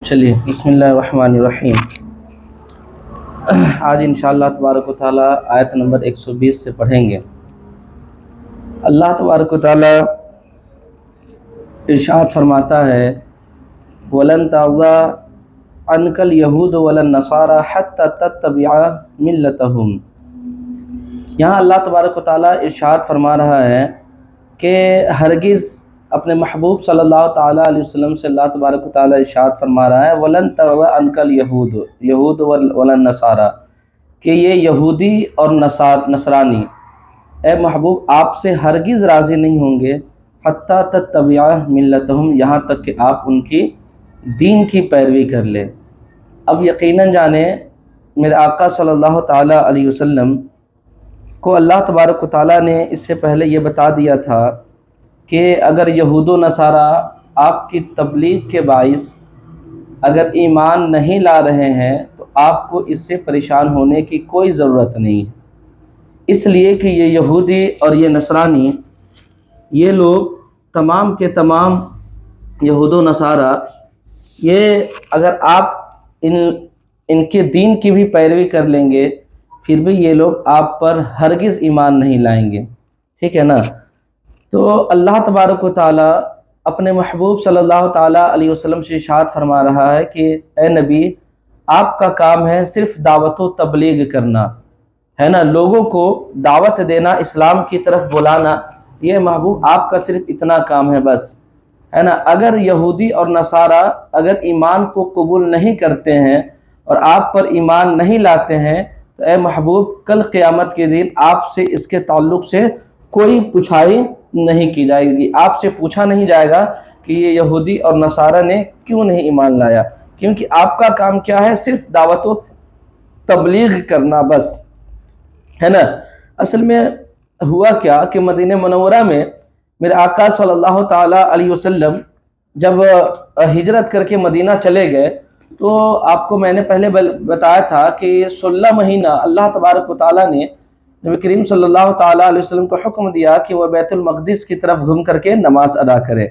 چلیے بسم اللہ الرحمن الرحیم۔ آج انشاءاللہ تبارک و تعالیٰ آیت نمبر 120 سے پڑھیں گے۔ اللہ تبارک و تعالیٰ ارشاد فرماتا ہے وَلَن تَرْضَىٰ عَنْكَ الْيَهُودُ وَلَا النَّصَارَىٰ حَتَّىٰ تَتَّبِعَ مِلَّتَهُمْ۔ یہاں اللہ تبارک و تعالیٰ ارشاد فرما رہا ہے کہ ہرگز اپنے محبوب صلی اللہ تعالیٰ علیہ وسلم سے اللہ تبارک و تعالیٰ ارشاد فرما رہا ہے وَلَن تَرْضَىٰ عَنْكَ الْيَهُودُ وَلَا النَّصَارَىٰ، کہ یہ یہودی اور نصرانی اے محبوب آپ سے ہرگز راضی نہیں ہوں گے حتیٰ تتبع ملتہم، یہاں تک کہ آپ ان کی دین کی پیروی کر لیں۔ اب یقیناً جانیں میرے آقا صلی اللہ تعالیٰ علیہ وسلم کو اللہ تبارک و تعالیٰ نے اس سے پہلے یہ بتا دیا تھا کہ اگر یہود و نصارہ آپ کی تبلیغ کے باعث اگر ایمان نہیں لا رہے ہیں تو آپ کو اس سے پریشان ہونے کی کوئی ضرورت نہیں، اس لیے کہ یہ یہودی اور یہ نصرانی یہ لوگ تمام کے تمام یہود و نصارہ یہ اگر آپ ان کے دین کی بھی پیروی کر لیں گے پھر بھی یہ لوگ آپ پر ہرگز ایمان نہیں لائیں گے، ٹھیک ہے نا۔ تو اللہ تبارک و تعالیٰ اپنے محبوب صلی اللہ تعالیٰ علیہ وسلم سے ارشاد فرما رہا ہے کہ اے نبی آپ کا کام ہے صرف دعوت و تبلیغ کرنا، ہے نا، لوگوں کو دعوت دینا، اسلام کی طرف بلانا، یہ محبوب آپ کا صرف اتنا کام ہے بس، ہے نا۔ اگر یہودی اور نصارہ اگر ایمان کو قبول نہیں کرتے ہیں اور آپ پر ایمان نہیں لاتے ہیں تو اے محبوب کل قیامت کے دن آپ سے اس کے تعلق سے کوئی پوچھائی نہیں کی جائے گی، آپ سے پوچھا نہیں جائے گا کہ یہ یہودی اور نصارہ نے کیوں نہیں ایمان لایا، کیونکہ آپ کا کام کیا ہے صرف دعوت و تبلیغ کرنا بس، ہے نا۔ اصل میں ہوا کیا کہ مدینہ منورہ میں میرے آقا صلی اللہ تعالیٰ علیہ وسلم جب ہجرت کر کے مدینہ چلے گئے تو آپ کو میں نے پہلے بتایا تھا کہ 16 مہینہ اللہ تبارک و تعالیٰ نے نبی کریم صلی اللہ تعالیٰ علیہ وسلم کو حکم دیا کہ وہ بیت المقدس کی طرف گھوم کر کے نماز ادا کرے،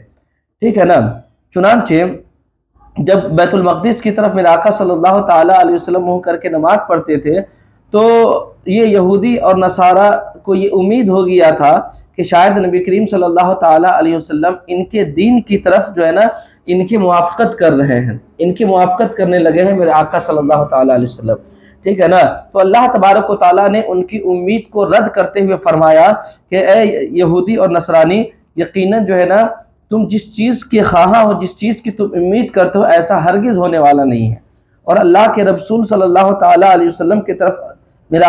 ٹھیک ہے نا۔ چنانچہ جب بیت المقدس کی طرف میرے آقا صلی اللہ تعالیٰ علیہ وسلم منہ کر کے نماز پڑھتے تھے تو یہ یہودی اور نصارہ کو یہ امید ہو گیا تھا کہ شاید نبی کریم صلی اللہ تعالیٰ علیہ وسلم ان کے دین کی طرف جو ہے نا ان کی موافقت کر رہے ہیں، ان کی موافقت کرنے لگے ہیں میرے آقا صلی اللہ تعالیٰ علیہ وسلم، ٹھیک ہے نا۔ تو اللہ تبارک و تعالیٰ نے ان کی امید کو رد کرتے ہوئے فرمایا کہ اے یہودی اور نصرانی یقیناً جو ہے نا تم جس چیز کے خواہاں ہو، جس چیز کی تم امید کرتے ہو ایسا ہرگز ہونے والا نہیں ہے، اور اللہ کے رسول صلی اللہ تعالیٰ علیہ وسلم کی طرف میرے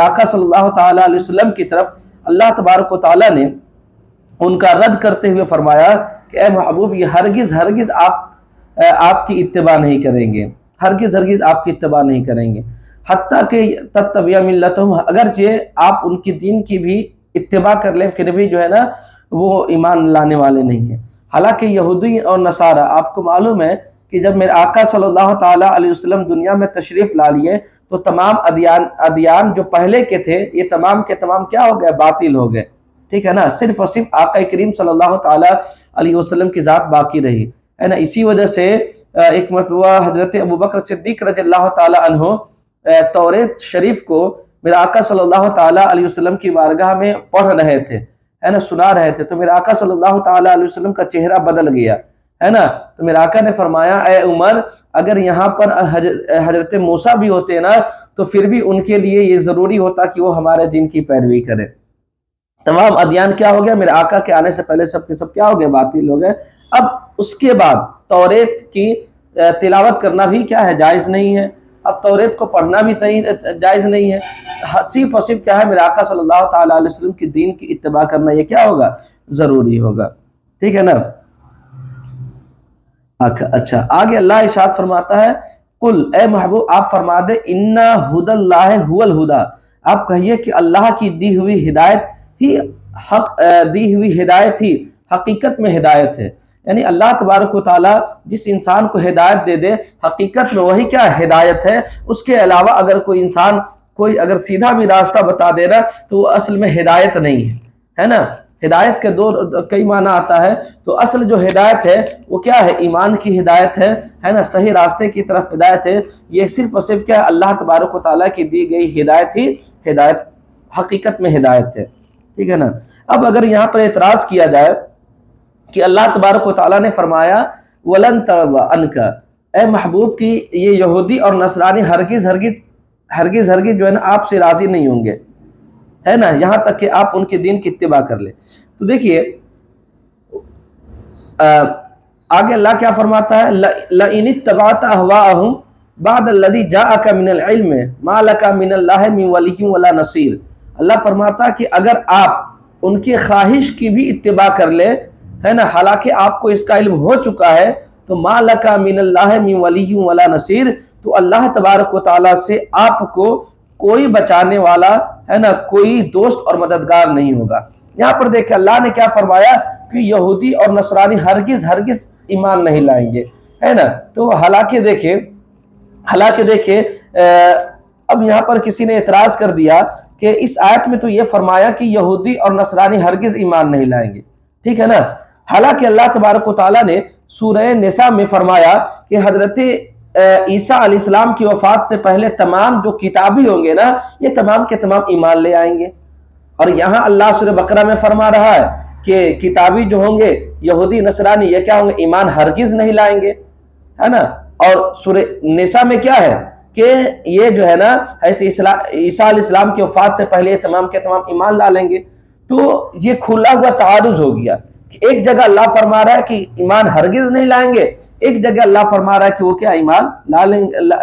آقا صلی اللہ تعالیٰ علیہ وسلم کی طرف اللہ تبارک و تعالیٰ نے ان کا رد کرتے ہوئے فرمایا کہ اے محبوب یہ ہرگز آپ کی اتباع نہیں کریں گے، ہرگز آپ کی اتباع نہیں کریں گے، حتیٰ کہ تتبع ملتہم، اگرچہ آپ ان کی دین کی بھی اتباع کر لیں پھر بھی جو ہے نا وہ ایمان لانے والے نہیں ہیں۔ حالانکہ یہودی اور نصارہ آپ کو معلوم ہے کہ جب میرے آقا صلی اللہ تعالیٰ علیہ وسلم دنیا میں تشریف لا لیے تو تمام ادیان جو پہلے کے تھے یہ تمام کے تمام کیا ہو گئے، باطل ہو گئے، ٹھیک ہے نا۔ صرف اور صرف آقا کریم صلی اللہ تعالیٰ علیہ وسلم کی ذات باقی رہی، ہے نا۔ اسی وجہ سے ایک مرتبہ حضرت ابوبکر صدیق رضی اللہ تعالیٰ عنہ توریت شریف کو میرے آقا صلی اللہ تعالیٰ علیہ وسلم کی بارگاہ میں پڑھ رہے تھے، ہے نا، سنا رہے تھے، تو میرے آقا صلی اللہ تعالیٰ علیہ وسلم کا چہرہ بدل گیا، ہے نا۔ تو میرے آقا نے فرمایا اے عمر اگر یہاں پر حضرت موسیٰ بھی ہوتے نا تو پھر بھی ان کے لیے یہ ضروری ہوتا کہ وہ ہمارے دین کی پیروی کریں۔ تمام ادیان کیا ہو گیا، میرے آقا کے آنے سے پہلے سب کے سب کیا ہو گئے، باطل ہو گئے۔ اب اس کے بعد توریت کی تلاوت کرنا بھی کیا ہے، جائز نہیں ہے، اب توریت کو پڑھنا بھی صحیح جائز نہیں ہے، صرف اور صرف کیا ہے میرے آقا صلی اللہ تعالیٰ علیہ وسلم کی دین کی اتباع کرنا یہ کیا ہوگا، ضروری ہوگا، ٹھیک ہے نا۔ اچھا آگے اللہ ارشاد فرماتا ہے قل، اے محبوب آپ فرما دے ان ھدی اللہ ھو الھدی، آپ کہیے کہ اللہ کی دی ہوئی ہدایت ہی حقیقت میں ہدایت ہے، یعنی اللہ تبارک و تعالیٰ جس انسان کو ہدایت دے دے حقیقت میں وہی کیا ہدایت ہے، اس کے علاوہ اگر کوئی انسان اگر سیدھا بھی راستہ بتا دے رہا تو وہ اصل میں ہدایت نہیں ہے نا۔ ہدایت کے کئی معنی آتا ہے، تو اصل جو ہدایت ہے وہ کیا ہے؟ ایمان کی ہدایت ہے نا، صحیح راستے کی طرف ہدایت ہے۔ یہ صرف اور صرف کیا ہے؟ اللہ تبارک و تعالیٰ کی دی گئی ہدایت ہی ہدایت حقیقت میں ہدایت ہے، ٹھیک ہے نا۔ اب اگر یہاں پر اعتراض کیا جائے کہ اللہ تبارک و تعالیٰ نے فرمایا وَلَن تَرْضَ عَنْكَ، اے محبوب کی یہ یہودی اور نصرانی ہرگز ہرگز ہرگز ہرگز جو ہے نا آپ سے راضی نہیں ہوں گے، ہے نا، یہاں تک کہ آپ ان کے دین کی اتباع کر لیں۔ تو دیکھیے آگے اللہ کیا فرماتا ہے؟ لَإِنِ اتَّبَعْتَ أَهْوَاءَهُمْ بَعْدَ الَّذِي جَاءَكَ مِنَ الْعِلْمِ مَا لَكَ مِنَ اللَّهِ مِنْ وَلِيٍّ وَلَا نَصِيرٍ۔ اللہ فرماتا کہ اگر آپ ان کی خواہش کی بھی اتباع کر لیں، ہے نا، حالانکہ آپ کو اس کا علم ہو چکا ہے، تو مَا لَكَ مِنَ اللَّهِ مِنْ وَلِيٍّ وَلَا نَصِيرٍ، تو اللہ تبارک و تعالیٰ سے آپ کو کوئی بچانے والا، ہے نا، کوئی دوست اور مددگار نہیں ہوگا۔ یہاں پر دیکھیں اللہ نے کیا فرمایا کہ یہودی اور نصرانی ہرگز ہرگز ایمان نہیں لائیں گے، ہے نا۔ تو حالانکہ دیکھیں اب یہاں پر کسی نے اعتراض کر دیا کہ اس آیت میں تو یہ فرمایا کہ یہودی اور نصرانی ہرگز ایمان نہیں لائیں گے، ٹھیک ہے نا۔ حالانکہ اللہ تبارک و تعالیٰ نے سورہ نساء میں فرمایا کہ حضرت عیسیٰ علیہ السلام کی وفات سے پہلے تمام جو کتابی ہوں گے نا، یہ تمام کے تمام ایمان لے آئیں گے۔ اور یہاں اللہ سورہ بقرہ میں فرما رہا ہے کہ کتابی جو ہوں گے یہودی نصرانی یہ کیا ہوں گے؟ ایمان ہرگز نہیں لائیں گے، ہے نا۔ اور سورہ نساء میں کیا ہے کہ یہ جو ہے نا حضرت عیسیٰ علیہ السلام کی وفات سے پہلے تمام کے تمام ایمان لا لیں گے۔ تو یہ کھلا ہوا تعارض ہو گیا کہ ایک جگہ اللہ فرما رہا ہے کہ ایمان ہرگز نہیں لائیں گے، ایک جگہ اللہ فرما رہا ہے کہ وہ کیا ایمان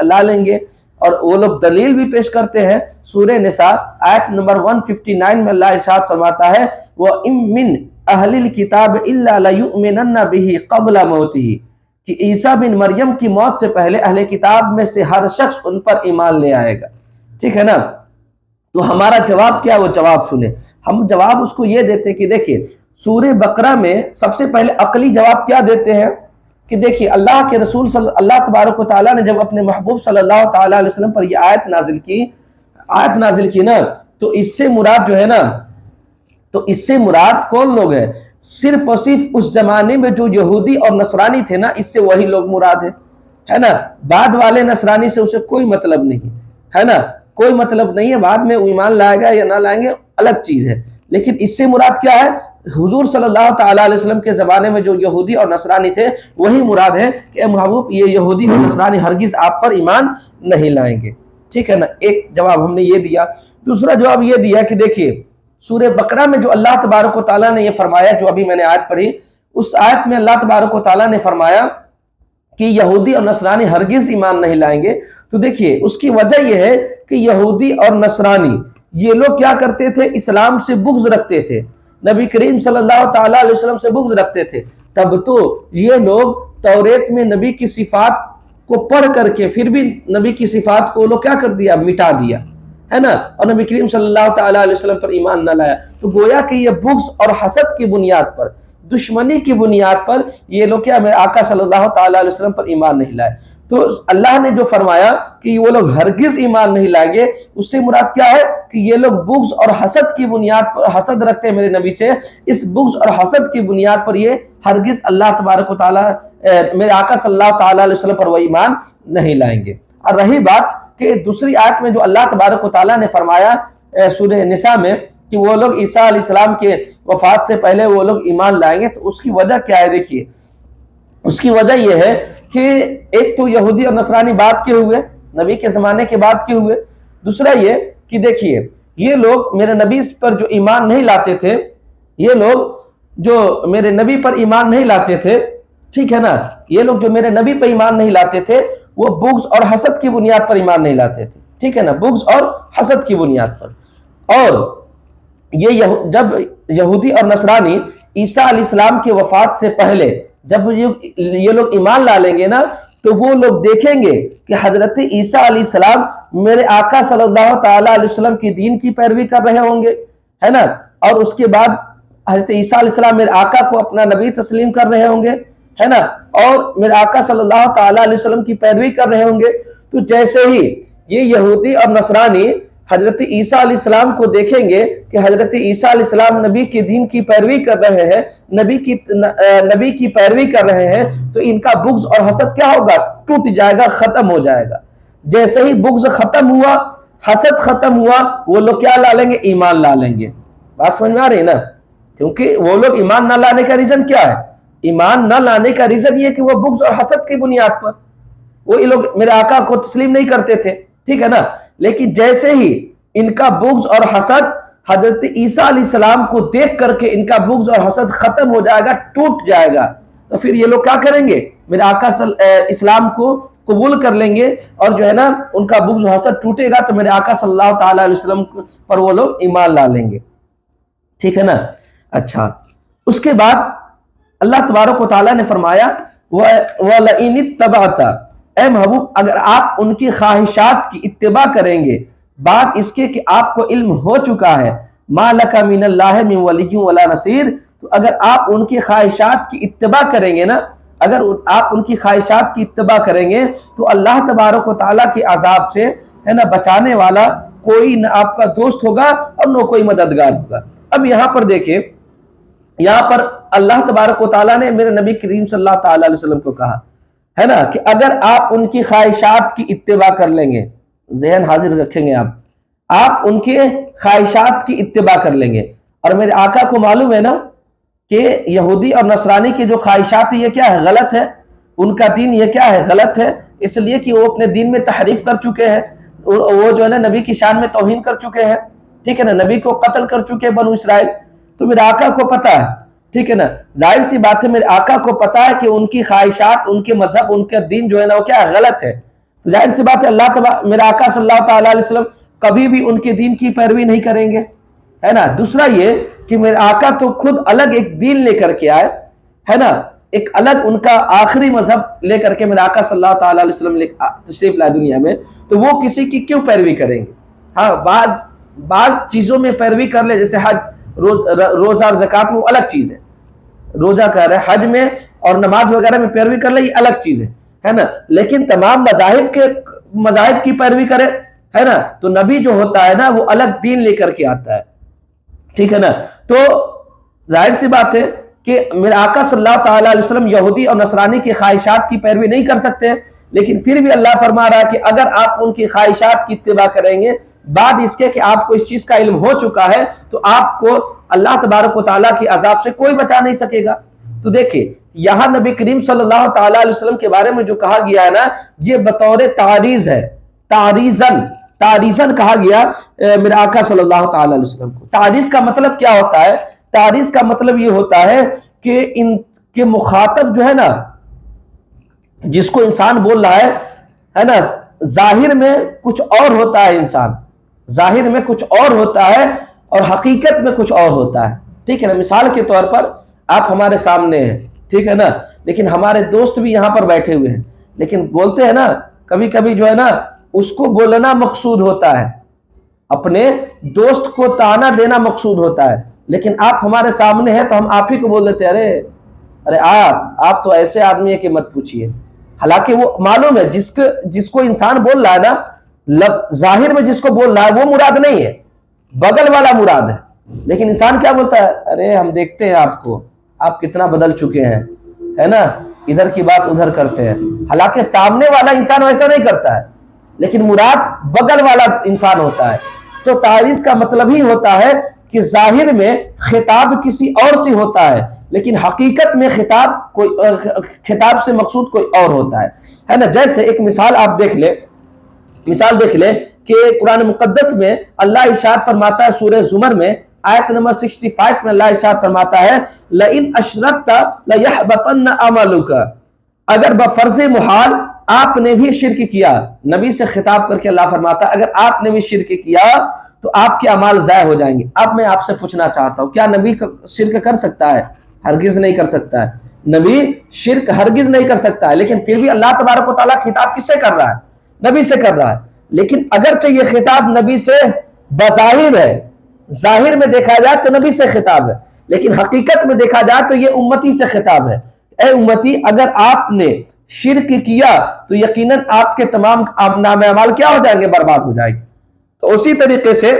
لا لیں گے۔ اور وہ لوگ دلیل بھی پیش کرتے ہیں، سورہ نساء آیت نمبر 159 میں اللہ ارشاد فرماتا ہے وَإِن مِّنْ أَهْلِ الْكِتَابِ إِلَّا لَيُؤْمِنَنَّ بِهِ قَبْلَ مَوْتِهِ، کہ عیسیٰ بن مریم کی موت سے پہلے اہل کتاب میں سے ہر شخص ان پر ایمان لے آئے گا، ٹھیک ہے نا۔ تو ہمارا جواب کیا؟ وہ جواب سنیں۔ ہم جواب اس کو یہ دیتے کہ دیکھیے سورہ بقرہ میں سب سے پہلے عقلی جواب کیا دیتے ہیں کہ دیکھیے اللہ کے رسول اللہ تبارک و تعالیٰ نے جب اپنے محبوب صلی اللہ تعالیٰ علیہ وسلم پر یہ آیت نازل کی نا، تو اس سے مراد جو ہے نا، تو اس سے مراد کون لوگ ہیں؟ صرف اور صرف اس زمانے میں جو یہودی اور نصرانی تھے نا، اس سے وہی لوگ مراد ہے نا۔ بعد والے نصرانی سے اسے کوئی مطلب نہیں ہے نا، کوئی مطلب نہیں ہے، بعد میں ایمان لائے گا یا نہ لائیں گے الگ چیز ہے، لیکن اس سے مراد کیا ہے؟ حضور صلی اللہ تعالیٰ علیہ وسلم کے زمانے میں جو یہودی اور نصرانی تھے وہی مراد ہے کہ اے محبوب یہ یہودی اور نصرانی ہرگز آپ پر ایمان نہیں لائیں گے، ٹھیک ہے نا۔ ایک جواب ہم نے یہ دیا۔ دوسرا جواب یہ دیا کہ دیکھیے سورہ بقرہ میں جو اللہ تبارک و تعالیٰ نے یہ فرمایا، جو ابھی میں نے آیت پڑھی، اس آیت میں اللہ تبارک و تعالیٰ نے فرمایا کہ یہودی اور نصرانی ہرگز ایمان نہیں لائیں گے۔ تو دیکھیے اس کی وجہ یہ ہے کہ یہودی اور نصرانی یہ لوگ کیا کرتے تھے؟ اسلام سے بغض رکھتے تھے، نبی کریم صلی اللہ تعالیٰ علیہ وسلم سے بغض رکھتے تھے۔ تب تو یہ لوگ توریت میں نبی کی صفات کو پڑھ کر کے پھر بھی نبی کی صفات کو لوگ کیا کر دیا؟ مٹا دیا، ہے نا، اور نبی کریم صلی اللہ تعالیٰ علیہ وسلم پر ایمان نہ لایا۔ تو گویا کہ یہ بغض اور حسد کی بنیاد پر، دشمنی کی بنیاد پر یہ لوگ کیا میرے آقا صلی اللہ تعالیٰ علیہ وسلم پر ایمان نہیں لائے۔ تو اللہ نے جو فرمایا کہ وہ لوگ ہرگز ایمان نہیں لائیں گے، اس سے مراد کیا ہے کہ یہ لوگ بغض اور حسد کی بنیاد پر حسد رکھتے ہیں میرے نبی سے، اس بغض اور حسد کی بنیاد پر یہ ہرگز اللہ تبارک و تعالیٰ میرے آقا صلی اللہ تعالیٰ علیہ وسلم پر وہ ایمان نہیں لائیں گے۔ اور رہی بات کہ دوسری آیت میں جو اللہ تبارک و تعالیٰ نے فرمایا سورہ نساء میں کہ وہ لوگ عیسیٰ علیہ السلام کے وفات سے پہلے وہ لوگ ایمان لائیں گے، تو اس کی وجہ کیا ہے؟ دیکھیے اس کی وجہ یہ ہے کہ ایک تو یہودی اور نصرانی بعد کے ہوئے، نبی کے زمانے کے بعد کے ہوئے، دوسرا یہ کہ دیکھیے یہ لوگ میرے نبی پر جو ایمان نہیں لاتے تھے، یہ لوگ جو میرے نبی پر ایمان نہیں لاتے تھے، ٹھیک ہے نا، یہ لوگ جو میرے نبی پر ایمان نہیں لاتے تھے وہ بغض اور حسد کی بنیاد پر ایمان نہیں لاتے تھے، ٹھیک ہے نا، بغض اور حسد کی بنیاد پر۔ اور یہ جب یہودی اور نصرانی عیسیٰ علیہ السلام کے وفات سے پہلے جب یہ لوگ ایمان لا لیں گے نا، تو وہ لوگ دیکھیں گے کہ حضرت عیسیٰ علیہ السلام میرے آقا صلی اللہ تعالیٰ علیہ وسلم کی دین کی پیروی کر رہے ہوں گے، ہے نا، اور اس کے بعد حضرت عیسیٰ علیہ السلام میرے آقا کو اپنا نبی تسلیم کر رہے ہوں گے، ہے نا، اور میرے آقا صلی اللہ تعالیٰ علیہ وسلم کی پیروی کر رہے ہوں گے۔ تو جیسے ہی یہ یہودی اور نصرانی حضرت عیسیٰ علیہ السلام کو دیکھیں گے کہ حضرت عیسیٰ علیہ السلام نبی کے دین کی پیروی کر رہے ہیں، نبی کی پیروی کر رہے ہیں، تو ان کا بغض اور حسد کیا ہوگا؟ ٹوٹ جائے گا، ختم ہو جائے گا۔ جیسے ہی بغض ختم ہوا، حسد ختم ہوا، وہ لوگ کیا لا لیں گے؟ ایمان لا لیں گے۔ بات سمجھ میں آ رہی ہے نا؟ کیونکہ وہ لوگ ایمان نہ لانے کا ریزن کیا ہے؟ ایمان نہ لانے کا ریزن یہ کہ وہ بغض اور حسد کی بنیاد پر وہ لوگ میرے آقا کو تسلیم نہیں کرتے تھے، ٹھیک ہے نا؟ لیکن جیسے ہی ان کا بغض اور حسد حضرت عیسیٰ علیہ السلام کو دیکھ کر کے ان کا بغض اور حسد ختم ہو جائے گا، ٹوٹ جائے گا، تو پھر یہ لوگ کیا کریں گے؟ میرے آقا اسلام کو قبول کر لیں گے، اور جو ہے نا ان کا بغض و حسد ٹوٹے گا تو میرے آقا صلی اللہ تعالیٰ علیہ وسلم پر وہ لوگ ایمان لا لیں گے، ٹھیک ہے نا؟ اچھا، اس کے بعد اللہ تبارک و تعالیٰ نے فرمایا وَلَئِنِ اتَّبَعْتَ، اے محبوب اگر آپ ان کی خواہشات کی اتباع کریں گے بعد اس کے کہ آپ کو علم ہو چکا ہے، مَا لَكَ مِنَ اللَّهِ مِنْ وَلِيٍّ وَلَا نَصِيرٍ، تو اگر آپ ان کی خواہشات کی اتباع کریں گے نا، اگر آپ ان کی خواہشات کی اتباع کریں گے تو اللہ تبارک و تعالیٰ کے عذاب سے ہے نا بچانے والا کوئی نہ آپ کا دوست ہوگا اور نہ کوئی مددگار ہوگا۔ اب یہاں پر دیکھیں، یہاں پر اللہ تبارک و تعالیٰ نے میرے نبی کریم صلی اللہ تعالیٰ علیہ وسلم کو کہا ہے نا کہ اگر آپ ان کی خواہشات کی اتباع کر لیں گے، ذہن حاضر رکھیں گے، آپ ان کے خواہشات کی اتباع کر لیں گے، اور میرے آقا کو معلوم ہے نا کہ یہودی اور نصرانی کی جو خواہشات یہ کیا ہے؟ غلط ہے، ان کا دین یہ کیا ہے؟ غلط ہے، اس لیے کہ وہ اپنے دین میں تحریف کر چکے ہیں، وہ جو ہے نا نبی کی شان میں توہین کر چکے ہیں، ٹھیک ہے نا؟ نبی کو قتل کر چکے بنو اسرائیل، تو میرے آقا کو پتا ہے، ٹھیک ہے نا؟ ظاہر سی بات ہے میرے آقا کو پتا ہے کہ ان کی خواہشات، ان کے مذہب، ان کا دین جو ہے نا وہ کیا ہے؟ غلط ہے، تو ظاہر سی بات ہے میرے آقا صلی اللہ تعالیٰ علیہ وسلم کبھی بھی ان کے دین کی پیروی نہیں کریں گے، ہے نا؟ دوسرا یہ کہ میرے آقا تو خود الگ ایک دین لے کر کے آئے، ہے نا؟ ایک الگ ان کا آخری مذہب لے کر کے میرے آقا صلی اللہ تعالیٰ علیہ وسلم تشریف لائے دنیا میں، تو وہ کسی کی کیوں پیروی کریں گے؟ ہاں، بعض چیزوں میں پیروی کر لے، جیسے حج، روزہ اور زکوٰۃ میں وہ الگ چیز ہے، روزہ کر رہے حج میں اور نماز وغیرہ میں پیروی کر لے، یہ الگ چیز ہے نا؟ لیکن تمام مذاہب کی پیروی کرے، ہے نا؟ تو نبی جو ہوتا ہے نا وہ الگ دین لے کر کے آتا ہے، ٹھیک ہے نا؟ تو ظاہر سی بات ہے کہ میرے آقا صلی اللہ تعالیٰ علیہ وسلم یہودی اور نصرانی کی خواہشات کی پیروی نہیں کر سکتے، لیکن پھر بھی اللہ فرما رہا ہے کہ اگر آپ ان کی خواہشات کی اتباع کریں گے بعد اس کے کہ آپ کو اس چیز کا علم ہو چکا ہے، تو آپ کو اللہ تبارک و تعالیٰ کی عذاب سے کوئی بچا نہیں سکے گا۔ تو دیکھیں یہاں نبی کریم صلی اللہ تعالیٰ علیہ وسلم کے بارے میں جو کہا گیا ہے نا، یہ بطور تعریض ہے، تعریضاً کہا گیا میرے آقا صلی اللہ تعالیٰ علیہ وسلم کو۔ تعریض کا مطلب کیا ہوتا ہے؟ تعریض کا مطلب یہ ہوتا ہے کہ ان کے مخاطب جو ہے نا، جس کو انسان بول رہا ہے نا، ظاہر میں کچھ اور ہوتا ہے، انسان ظاہر میں کچھ اور ہوتا ہے اور حقیقت میں کچھ اور ہوتا ہے، ٹھیک ہے نا؟ مثال کے طور پر آپ ہمارے سامنے ہیں، ٹھیک ہے نا؟ لیکن ہمارے دوست بھی یہاں پر بیٹھے ہوئے ہیں، لیکن بولتے ہیں نا کبھی کبھی جو ہے نا اس کو بولنا مقصود ہوتا ہے، اپنے دوست کو تانا دینا مقصود ہوتا ہے، لیکن آپ ہمارے سامنے ہیں تو ہم آپ ہی کو بول دیتے ہیں ارے آپ تو ایسے آدمی ہے کہ مت پوچھیے، حالانکہ وہ معلوم ہے جس کو انسان بول رہا ہے نا، ظاہر میں جس کو بول رہا ہے وہ مراد نہیں ہے، بغل والا مراد ہے، لیکن انسان کیا بولتا ہے؟ ارے ہم دیکھتے ہیں آپ کو، آپ کتنا بدل چکے ہیں، ہے نا؟ ادھر کی بات ادھر کرتے ہیں، حالانکہ سامنے والا انسان ویسا نہیں کرتا ہے، لیکن مراد بغل والا انسان ہوتا ہے۔ تو تعریض کا مطلب ہی ہوتا ہے کہ ظاہر میں خطاب کسی اور سے ہوتا ہے، لیکن حقیقت میں خطاب سے مقصود کوئی اور ہوتا ہے نا؟ جیسے ایک مثال آپ دیکھ لیں کہ قرآن مقدس میں اللہ ارشاد فرماتا ہے سورہ زمر میں آیت نمبر 65 میں اللہ ارشاد فرماتا ہے لَإِنْ أَشْرَكْتَ لَيَحْبَطَنَّ عَمَلُكَ، اگر بفرض محال آپ نے بھی شرک کیا، نبی سے خطاب کر کے اللہ فرماتا ہے اگر آپ نے بھی شرک کیا تو آپ کے اعمال ضائع ہو جائیں گے۔ اب میں آپ سے پوچھنا چاہتا ہوں کیا نبی شرک کر سکتا ہے؟ ہرگز نہیں کر سکتا ہے، نبی شرک ہرگز نہیں کر سکتا ہے، لیکن پھر بھی اللہ تبارک و تعالیٰ خطاب کس سے کر رہا ہے؟ نبی سے کر رہا ہے، لیکن اگرچہ یہ خطاب نبی سے بظاہر ہے، ظاہر میں دیکھا جائے تو نبی سے خطاب ہے، لیکن حقیقت میں دیکھا جائے تو یہ امتی سے خطاب ہے۔ اے امتی، اگر آپ نے شرک کیا تو یقیناً آپ کے تمام نام اعمال کیا ہو جائیں گے؟ برباد ہو جائیں گے۔ تو اسی طریقے سے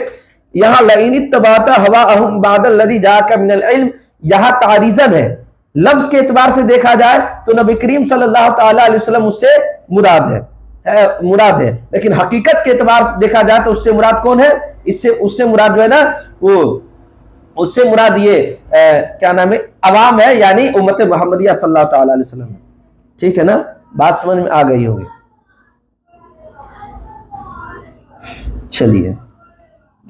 یہاں لئن اتبعت ہواءہم بعد الذی جاءک من العلم، یہاں تعریضاً ہے، لفظ کے اعتبار سے دیکھا جائے تو نبی کریم صلی اللہ تعالی علیہ وسلم اس سے مراد ہے، لیکن حقیقت کے اعتبار سے دیکھا جائے تو اس سے مراد کون ہے؟ اس سے مراد جو ہے نا وہ اس سے مراد یہ کیا نام ہے، عوام ہے، یعنی امت محمدیہ صلی اللہ تعالی علیہ وسلم. ٹھیک ہے نا، بات سمجھ میں آ گئی ہوگی. چلیے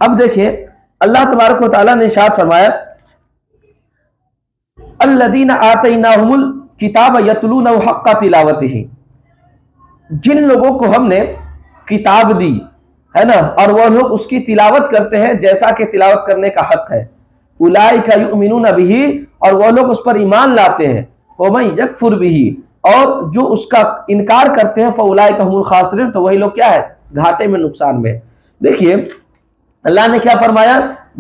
اب دیکھیں اللہ تبارک و تعالیٰ نے ارشاد فرمایا الذین آتیناہم الکتاب یتلونہ حق تلاوتہ، جن لوگوں کو ہم نے کتاب دی ہے نا اور وہ لوگ اس کی تلاوت کرتے ہیں جیسا کہ تلاوت کرنے کا حق ہے، اولئک یؤمنون بہ، اور وہ لوگ اس پر ایمان لاتے ہیں، ومن یکفر بہ، اور جو اس کا انکار کرتے ہیں فاولئک هم الخاسرون، تو وہی لوگ کیا ہے؟ گھاٹے میں، نقصان میں. دیکھیے اللہ نے کیا فرمایا،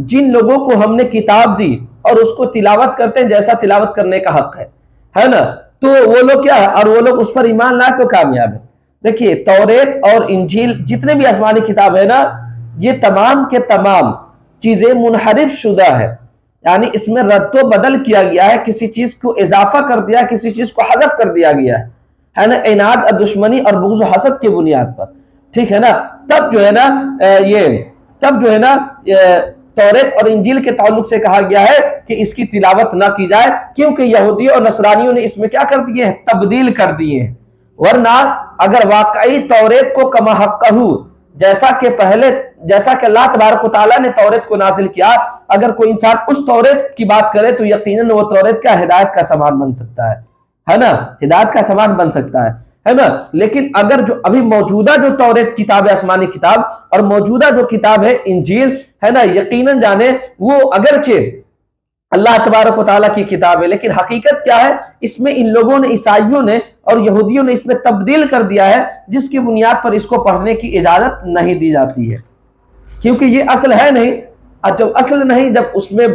جن لوگوں کو ہم نے کتاب دی اور اس کو تلاوت کرتے ہیں جیسا تلاوت کرنے کا حق ہے نا، تو وہ لوگ کیا ہے، اور وہ لوگ اس پر ایمان لائے تو کامیاب ہے. دیکھیے توریت اور انجیل جتنے بھی آسمانی کتاب ہے نا، یہ تمام کے تمام چیزیں منحرف شدہ ہے، یعنی اس میں رد و بدل کیا گیا ہے، کسی چیز کو اضافہ کر دیا، کسی چیز کو حذف کر دیا گیا ہے نا، عناد اور دشمنی اور بغض و حسد کی بنیاد پر. ٹھیک ہے نا، تب جو ہے نا توریت اور انجیل کے تعلق سے کہا گیا ہے کہ اس کی تلاوت نہ کی جائے، کیونکہ یہودیوں اور نصرانیوں نے اس میں کیا کر دیے ہیں؟ تبدیل کر دیے ہیں. ورنہ اگر واقعی توریت کو کما حقہ، جیسا کہ اللہ تبارک و تعالیٰ نے توریت کو نازل کیا، اگر کوئی انسان اس توریت کی بات کرے تو یقیناً وہ توریت کا ہدایت کا سامان بن سکتا ہے نا، ہدایت کا سامان بن سکتا ہے نا. لیکن اگر جو ابھی موجودہ جو توریت کتاب ہے، آسمانی کتاب، اور موجودہ جو کتاب ہے انجیل ہے نا، یقیناً جانے وہ اگرچہ اللہ تبارک و تعالیٰ کی کتاب ہے، لیکن حقیقت کیا ہے، اس میں ان لوگوں نے، عیسائیوں نے اور یہودیوں نے اس میں تبدیل کر دیا ہے، جس کی بنیاد پر اس کو پڑھنے کی اجازت نہیں دی جاتی ہے، کیونکہ یہ اصل ہے نہیں. اور جب اصل نہیں، جب اس میں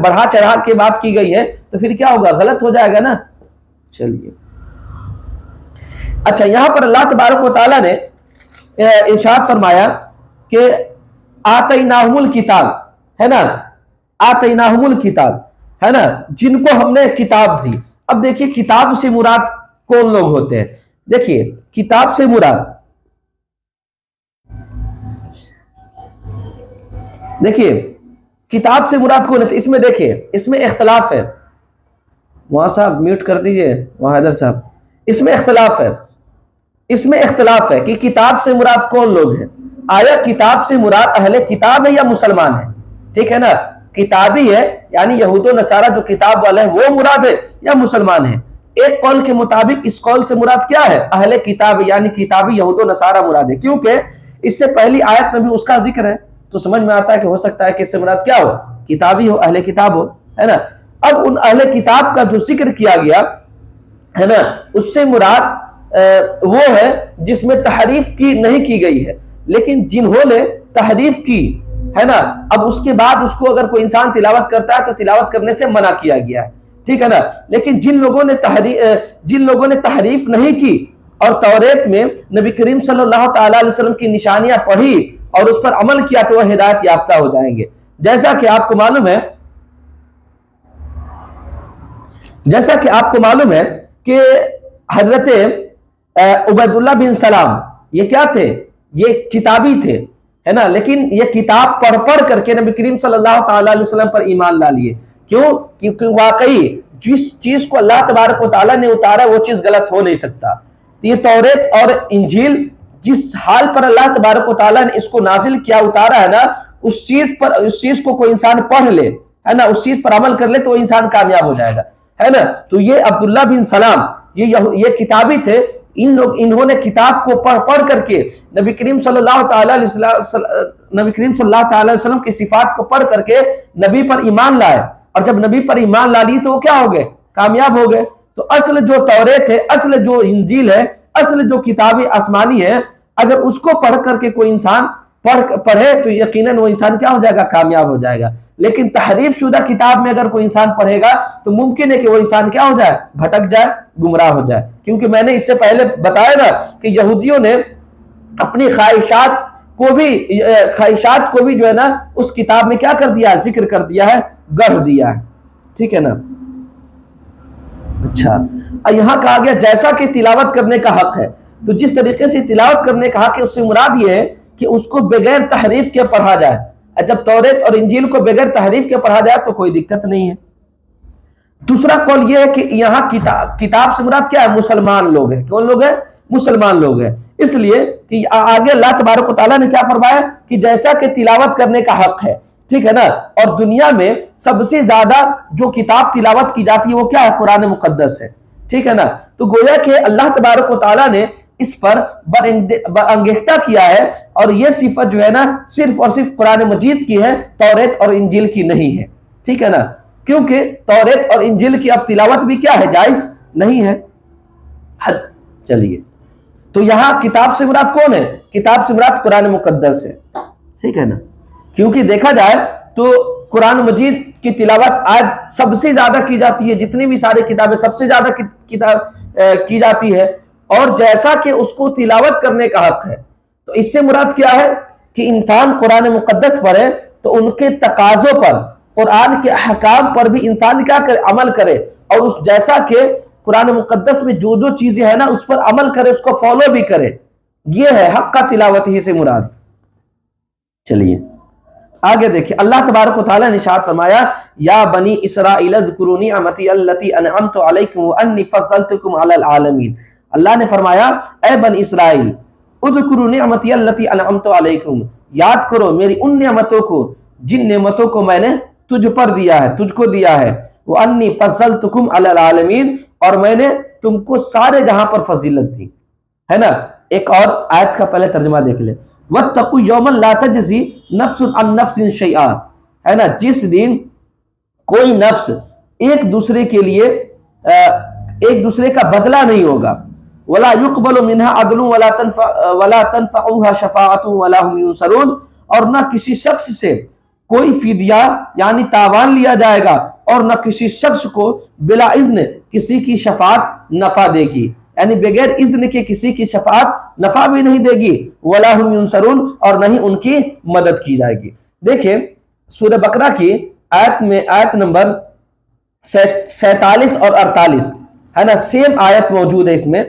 بڑھا چڑھا کے بات کی گئی ہے تو پھر کیا ہوگا؟ غلط ہو جائے گا نا. چلیے اچھا، یہاں پر اللہ تبارک و تعالیٰ نے ارشاد فرمایا کہ آتیناہم الکتاب ہے نا، آتیناہم الکتاب ہے نا، جن کو ہم نے کتاب دی. اب دیکھیے کتاب سے مراد کون لوگ ہوتے ہیں؟ دیکھیے کتاب سے مراد، دیکھیے کتاب سے مراد کون ہے؟ اس میں دیکھیے اس میں اختلاف ہے. وہاں صاحب میوٹ کر دیجئے، وہاں حیدر صاحب، اس میں اختلاف ہے. اس میں اختلاف ہے کہ کتاب سے مراد کون لوگ ہیں. آیا کتاب سے مراد اہل کتاب ہے یا مسلمان ہے؟ ٹھیک ہے نا، کتابی ہے یعنی یہود و نصارہ جو کتاب والے ہیں وہ مراد ہے یا مسلمان ہیں؟ ایک قول کے مطابق اس قول سے مراد کیا ہے؟ اہل کتاب یعنی کتابی یہود و نصارہ مراد ہے، کیونکہ اس سے پہلی آیت میں بھی اس کا ذکر ہے، تو سمجھ میں آتا ہے کہ ہو سکتا ہے کہ اس سے مراد کیا ہو؟ کتابی ہو، اہل کتاب ہو، ہے نا. اب ان اہل کتاب کا جو ذکر کیا گیا ہے نا، اس سے مراد وہ ہے جس میں تحریف کی نہیں کی گئی ہے، لیکن جنہوں نے تحریف کی ہے نا، اب اس کے بعد اس کو اگر کوئی انسان تلاوت کرتا ہے تو تلاوت کرنے سے منع کیا گیا ہے. ٹھیک ہے نا، لیکن جن لوگوں نے تحریف نہیں کی اور توریت میں نبی کریم صلی اللہ تعالی علیہ وسلم کی نشانیاں پڑھی اور اس پر عمل کیا تو وہ ہدایت یافتہ ہو جائیں گے. جیسا کہ آپ کو معلوم ہے کہ حضرت عبید اللہ بن سلام یہ کیا تھے؟ یہ کتابی تھے ہے نا، لیکن یہ کتاب پڑھ کر کے نبی کریم صلی اللہ تعالی علیہ وسلم پر ایمان لا لیے. کیوں؟ کیونکہ واقعی جس چیز کو اللہ تبارک و تعالیٰ نے اتارا وہ چیز غلط ہو نہیں سکتا. یہ توریت اور انجیل جس حال پر اللہ تبارک و تعالیٰ نے اس کو نازل کیا، اتارا ہے نا، اس چیز کو کوئی انسان پڑھ لے ہے نا، اس چیز پر عمل کر لے تو وہ انسان کامیاب ہو جائے گا ہے نا. تو یہ عبداللہ بن سلام یہ کتابی تھے، انہوں نے کتاب کو پڑھ کر کے نبی کریم صلی اللہ تعالی علیہ وسلم کی صفات کو پڑھ کر کے نبی پر ایمان لائے، اور جب نبی پر ایمان لا لی تو وہ کیا ہو گئے؟ کامیاب ہو گئے. تو اصل جو توریت ہے، اصل جو انجیل ہے، اصل جو کتاب آسمانی ہے، اگر اس کو پڑھ کر کے کوئی انسان پڑھے تو یقیناً وہ انسان کیا ہو جائے گا؟ کامیاب ہو جائے گا. لیکن تحریف شدہ کتاب میں اگر کوئی انسان پڑھے گا تو ممکن ہے کہ وہ انسان کیا ہو جائے؟ بھٹک جائے، گمراہ ہو جائے. کیونکہ میں نے اس سے پہلے بتایا نا کہ یہودیوں نے اپنی خواہشات کو بھی خواہشات کو بھی جو ہے نا اس کتاب میں کیا کر دیا ہے؟ ذکر کر دیا ہے، گڑھ دیا ہے، ٹھیک ہے نا۔ اچھا یہاں کہا گیا جیسا کہ تلاوت کرنے کا حق ہے، تو جس طریقے سے تلاوت کرنے کا حق ہے اس سے مراد یہ ہے کہ اس کو بغیر تحریف کے پڑھا جائے۔ جب توریت اور انجیل کو بغیر تحریف کے پڑھا جائے تو کوئی دقت نہیں ہے۔ دوسرا قول یہ ہے کہ یہاں کتاب سے مراد کیا ہے؟ مسلمان لوگ ہیں۔ کون لوگ ہیں؟ مسلمان لوگ ہیں، اس لیے کہ آگے اللہ تبارک و تعالیٰ نے کیا فرمایا کہ جیسا کہ تلاوت کرنے کا حق ہے، ٹھیک ہے نا۔ اور دنیا میں سب سے زیادہ جو کتاب تلاوت کی جاتی ہے وہ کیا ہے؟ قرآن مقدس ہے، ٹھیک ہے نا۔ تو گویا کہ اللہ تبارک و تعالیٰ نے اس پر برانگیختہ کیا ہے، اور یہ صفت جو ہے نا صرف اور صرف قرآن مجید کی ہے، توریت اور انجیل کی نہیں ہے، ٹھیک ہے نا۔ کیونکہ توریت اور انجیل کی اب تلاوت بھی کیا ہے؟ جائز نہیں ہے۔ چلیے، تو یہاں کتاب سے مراد کون ہے؟ کتاب سے مراد قرآن مقدس ہے، ٹھیک ہے نا۔ کیونکہ دیکھا جائے تو قرآن مجید کی تلاوت آج سب سے زیادہ کی جاتی ہے، جتنی بھی ساری کتابیں سب سے زیادہ کی جاتی ہے، اور جیسا کہ اس کو تلاوت کرنے کا حق ہے، تو اس سے مراد کیا ہے کہ انسان قرآن مقدس پڑھے تو ان کے تقاضوں پر، قرآن کے احکام پر بھی انسان کیا کرے؟ عمل کرے، اور اس جیسا کہ قرآن مقدس میں جو جو چیزیں ہیں نا اس پر عمل کرے، اس کو فالو بھی کرے، یہ ہے حق کا تلاوت ہی سے مراد۔ چلیے آگے دیکھیں، اللہ تبارک و تعالیٰ نے ارشاد فرمایا یا بنی اسرائیل اذکروا نعمتی التی انعمت علیکم وانی فضلتکم علی العالمین۔ اللہ نے فرمایا اے بنی اسرائیل اذکروا نعمتی التی انعمت علیکم، یاد کرو میری ان نعمتوں کو جن نعمتوں کو میں نے تجھ پر دیا ہے، تجھ کو دیا ہے، وانی فضلتکم علی العالمین، اور میں نے تم کو سارے جہاں پر فضیلت دی ہے نا۔ ایک اور آیت کا پہلے ترجمہ دیکھ لیں، واتقوا یوما لا تجزی نفس عن نفس شیئا، ہے نا، جس دن کوئی نفس ایک دوسرے کے لیے ایک دوسرے کا بدلہ نہیں ہوگا، ولا يقبل منها عدل ولا تنفعها شفاعت ولا هم ينصرون، اور نہ کسی شخص سے کوئی فدیہ یعنی تاوان لیا جائے گا، اور نہ کسی شخص کو بلا اذن کسی کی شفاعت نفع دے گی، یعنی بغیر اذن کے کسی کی شفاعت نفع بھی نہیں دے گی، ولا هم ينصرون، اور نہ ہی ان کی مدد کی جائے گی۔ دیکھیں سورہ بقرہ کی آیت میں آیت نمبر 47 اور 48 ہے نا، سیم آیت موجود ہے، اس میں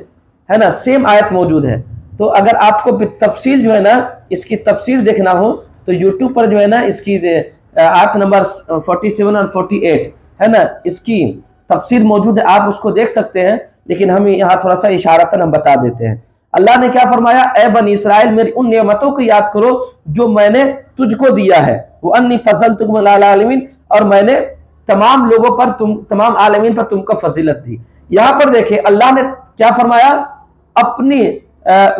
ہے نا سیم آیت موجود ہے۔ تو اگر آپ کو تفصیل جو ہے نا اس کی تفصیل دیکھنا ہو تو یوٹیوب پر جو ہے نا اس کی آیت نمبر 47 اور 48 ہے نا، اس کی تفسیر موجود ہے، آپ اس کو دیکھ سکتے ہیں، لیکن ہم یہاں تھوڑا سا اشارتاً ہم بتا دیتے ہیں۔ اللہ نے کیا فرمایا؟ اے بنی اسرائیل میری ان نعمتوں کو یاد کرو جو میں نے تجھ کو دیا ہے، وَأَنِّي فَضَّلْتُكُمْ عَلَى الْعَالَمِينَ، اور میں نے تمام لوگوں پر تمام عالمین پر تم کو فضیلت دی۔ یہاں پر دیکھیں اللہ نے کیا فرمایا؟ اپنی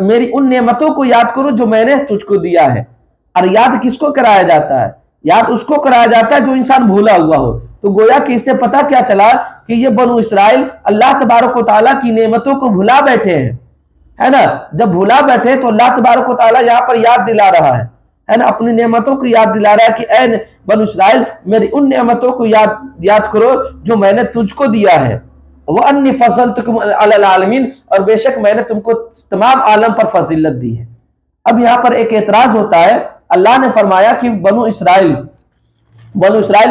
میری ان نعمتوں کو یاد کرو جو میں نے تجھ کو دیا ہے۔ اور یاد کس کو کرایا جاتا ہے؟ یاد اس کو کرایا جاتا ہے جو انسان بھولا ہوا ہو۔ تو گویا کہ اس سے پتہ کیا چلا کہ یہ بنو اسرائیل اللہ تبارک و تعالیٰ کی نعمتوں کو بھلا بیٹھے ہیں، ہے نا۔ جب بھلا بیٹھے تو اللہ تبارک و تعالیٰ یہاں پر یاد دلا رہا ہے نا، اپنی نعمتوں کو یاد دلا رہا ہے کہ اے بنو اسرائیل میری ان نعمتوں کو یاد کرو جو میں نے تجھ کو دیا ہے، وَأَنِّي فَضَّلْتُكُمْ عَلَى الْعَالَمِينَ، اور بے شک میں نے تم کو تمام عالم پر فضیلت دی ہے۔ اب یہاں پر ایک اعتراض ہوتا ہے، اللہ نے فرمایا کہ بنو اسرائیل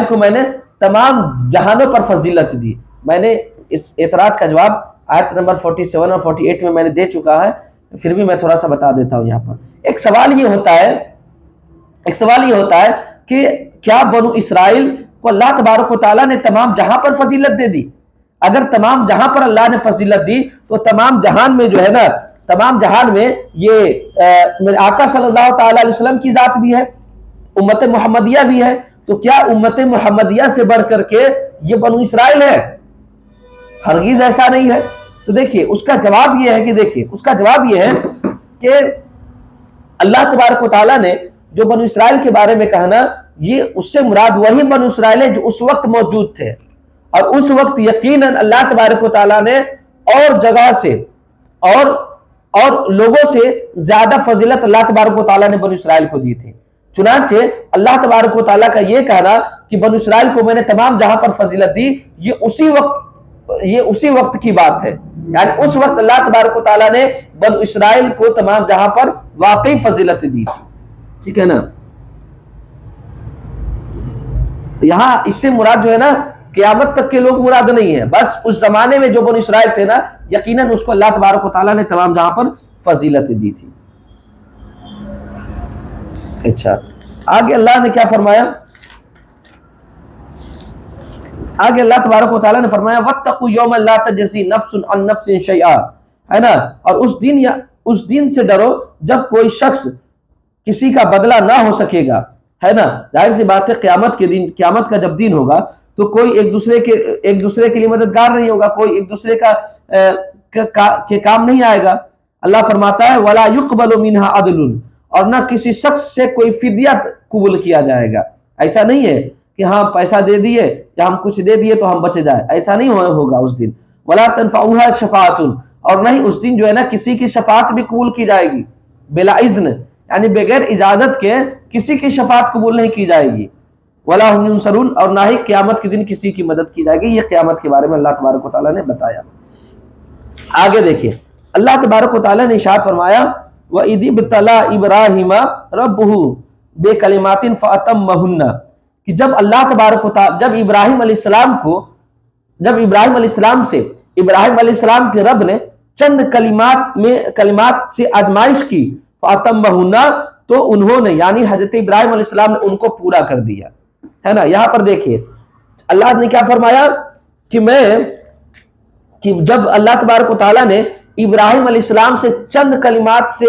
کو میں نے تمام جہانوں پر فضیلت دی۔ میں نے اس اعتراض کا جواب آیت نمبر 47 اور 48 میں نے دے چکا ہے، پھر بھی میں تھوڑا سا بتا دیتا ہوں۔ یہاں پر ایک سوال یہ ہوتا ہے کہ کیا بنو اسرائیل کو اللہ تبارک و تعالیٰ نے تمام جہاں پر فضیلت دے دی؟ اگر تمام جہاں پر اللہ نے فضیلت دی تو تمام جہان میں جو ہے نا، تمام جہان میں یہ میرے آقا صلی اللہ تعالیٰ علیہ وسلم کی ذات بھی ہے، امت محمدیہ بھی ہے، تو کیا امت محمدیہ سے بڑھ کر کے یہ بنو اسرائیل ہے؟ ہرگز ایسا نہیں ہے۔ تو دیکھیے اس کا جواب یہ ہے کہ اللہ تبارک و تعالیٰ نے جو بنو اسرائیل کے بارے میں کہنا، یہ اس سے مراد وہی بنو اسرائیل ہے جو اس وقت موجود تھے، اور اس وقت یقیناً اللہ تبارک و تعالیٰ نے اور جگہ سے اور لوگوں سے زیادہ فضیلت اللہ تبارک و تعالیٰ نے بنو اسرائیل کو دی تھی۔ چنانچہ اللہ تبارک و تعالیٰ کا یہ کہنا کہ بنو اسرائیل کو میں نے تمام جہاں پر فضیلت دی، یہ اسی وقت کی بات ہے، یعنی اس وقت اللہ تبارک و تعالیٰ نے بنو اسرائیل کو تمام جہاں پر واقعی فضیلت دی تھی۔ ٹھیک ہے نا. یہاں اس سے مراد جو ہے نا قیامت تک کے لوگ مراد نہیں ہے، بس اس زمانے میں جو بنی اسرائیل تھے نا یقیناً اس کو اللہ تبارک و تعالیٰ نے تمام جہاں پر فضیلت دی تھی. اچھا آگے اللہ نے کیا فرمایا؟ آگے اللہ تبارک و تعالیٰ نے فرمایا وَاتَّقُوا يَوْمًا لَا تَجْزِي نَفْسٌ عَن نَفْسٍ شَيْئًا، ہے نا، اور اس دن سے ڈرو جب کوئی شخص کسی کا بدلہ نہ ہو سکے گا، ہے نا. ظاہر سی بات ہے قیامت کے دن، قیامت کا جب دن ہوگا تو کوئی ایک دوسرے کے لیے مددگار نہیں ہوگا، کوئی ایک دوسرے کے کام نہیں آئے گا. اللہ فرماتا ہے وَلَا يُقْبَلُ مِنْهَا عَدْلٌ، اور نہ کسی شخص سے کوئی فدیہ قبول کیا جائے گا. ایسا نہیں ہے کہ ہاں پیسہ دے دیے یا ہم کچھ دے دیے تو ہم بچ جائے، ایسا نہیں ہوگا اس دن. وَلَا تَنْفَعُهَا شَفَاعَةٌ، اور نہیں اس دن جو ہے نا کسی کی شفاعت بھی قبول کی جائے گی، بلا اذن، یعنی بغیر اجازت کے کسی کی شفاعت قبول نہیں کی جائے گی. وَلَا هُمْ يُنصَرُونَ، اور نہ ہی قیامت کے دن کسی کی مدد کی جائے گی. یہ قیامت کے بارے میں اللہ تبارک و تعالیٰ نے بتایا. آگے دیکھیں اللہ تبارک و تعالیٰ نے ارشاد فرمایا وَإِذِ ابْتَلَىٰ إِبْرَاهِيمَ رَبُّهُ بِكَلِمَاتٍ فَأَتَمَّهُنَّ، کہ جب اللہ تبارک و تعالیٰ جب ابراہیم علیہ السلام سے ابراہیم علیہ السلام کے رب نے چند کلمات سے آزمائش کی، فَأَتَمَّهُنَّ، تو انہوں نے یعنی حضرت ابراہیم علیہ السلام نے ان کو پورا کر دیا، ہے نا. یہاں پر دیکھیے اللہ نے کیا فرمایا کہ جب اللہ تبارک و تعالیٰ نے ابراہیم علیہ السلام سے چند کلمات سے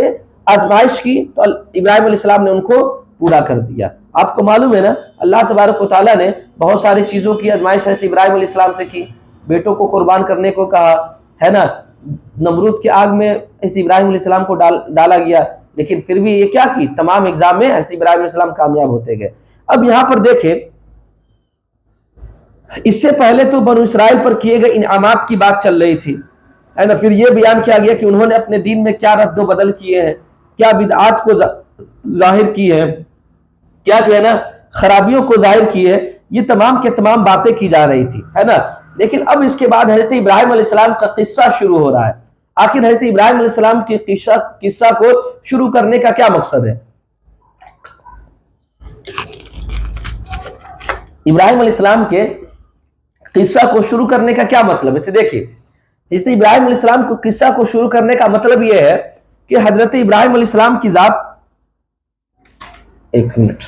آزمائش کی تو ابراہیم علیہ السلام نے ان کو پورا کر دیا. آپ کو معلوم ہے نا اللہ تبارک و تعالیٰ نے بہت ساری چیزوں کی آزمائش حضرت ابراہیم علیہ السلام سے کی. بیٹوں کو قربان کرنے کو کہا، ہے نا، نمرود کی آگ میں حضرت ابراہیم علیہ السلام کو ڈالا گیا، لیکن پھر بھی یہ کیا کی، تمام ایگزام میں حضرت ابراہیم علیہ السلام کامیاب ہوتے گئے. اب یہاں پر دیکھیں اس سے پہلے تو بنو اسرائیل پر کیے گئے انعامات کی بات چل رہی تھی، ہے نا. پھر یہ بیان کیا گیا کہ انہوں نے اپنے دین میں کیا رد و بدل کیے ہیں، کیا بدعات کو ظاہر کی ہے، کیا کہ ہے نا خرابیوں کو ظاہر کی ہے. یہ تمام کے تمام باتیں کی جا رہی تھی، ہے نا. لیکن اب اس کے بعد حضرت ابراہیم علیہ السلام کا قصہ شروع ہو رہا ہے. آخر حضرت ابراہیم علیہ السلام کے قصہ کو شروع کرنے کا کیا مقصد ہے؟ ابراہیم علیہ السلام کے قصہ کو شروع کرنے کا کیا مطلب ہے؟ دیکھیے حضرت ابراہیم علیہ السلام کو قصہ کو شروع کرنے کا مطلب یہ ہے کہ حضرت ابراہیم علیہ السلام کی ذات، ایک منٹ